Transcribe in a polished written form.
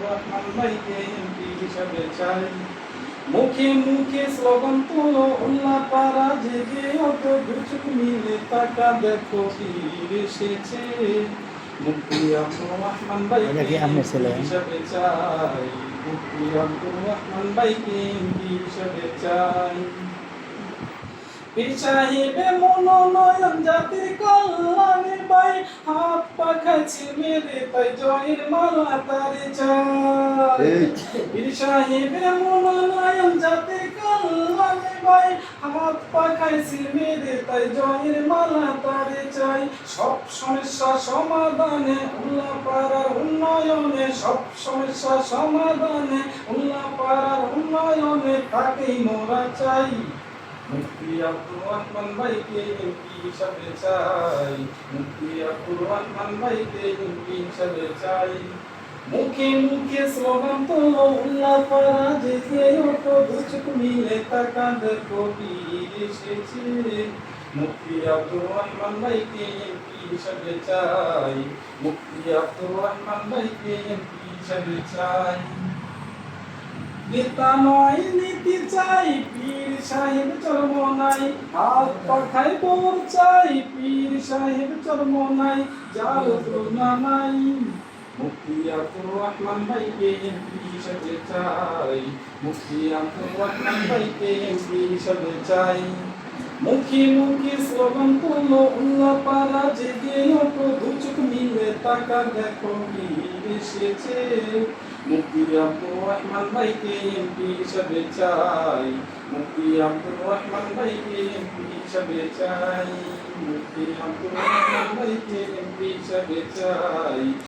রহমান ভাইকে এমপি হিসাবে চাই। মুখে মুখে স্লোগান তোলো উল্লাহ পাড়া জেগে অত দুচোখ মিলে তাকা দেখো বীর এসেছে। মুফতি আব্দুর রহমান ভাইকে এমপি হিসাবে চাই। মুফতি আব্দুর রহমান ভাইকে এমপি হিসাবে চাই। পীর সাহেবে মনোনয়ন জাতির কল্যাণে ভাই হাত পাখাচ্ছে মেরে তাই জয়ের মালা তারে চাই। পীর সাহেবে মনোনয়ন জাতির কল্যাণে ভাই হাত পাখাচ্ছে মেরে তাই জয়ের মালা তারে চাই। সব সমস্যা সমাধানে উল্লাহ পাড়ার উন্নয়নে, সব সমস্যা সমাধানে উল্লাহ পাড়ার উন্নয়নে তাকেই মোরা চাই। মুফতি আব্দুর রহমান ভাইকে এমপি হিসাবে চাই। মুফতি আব্দুর রহমান ভাইকে এমপি হিসাবে চাই। মুখে মুখে স্লোগান তোলো উল্লাহ পাড়া জেগে ওঠো দুচোখ মিলে তাকা দেখো বীর এসেছে। মুফতি আব্দুর রহমান ভাইকে এমপি হিসাবে চাই। মুফতি আব্দুর রহমান ভাইকে এমপি হিসাবে চাই। নেতা নয় নীতি চাই, পীর সাহেব চর্ম নাই, হাত পাখায় বোর চাই, পীর সাহেব চর্ম নাই, যার তুলনা নাই। মুফতি আব্দুর রহমান ভাইকে এমপি হিসাবে চাই। মুফতি আব্দুর রহমান ভাইকে এমপি হিসাবে চাই। মুখে মুখে স্লোগান তোলো উল্লাহ পাড়া জেগে ওঠো দুচোখ মিলে তাকা দেখো বীর এসেছে। মুফতি আব্দুর রহমান ভাইকে এমপি হিসাবে চাই। মুফতি আব্দুর রহমান ভাইকে এমপি হিসাবে চাই। মুফতি আব্দুর রহমান ভাইকে এমপি হিসাবে চাই।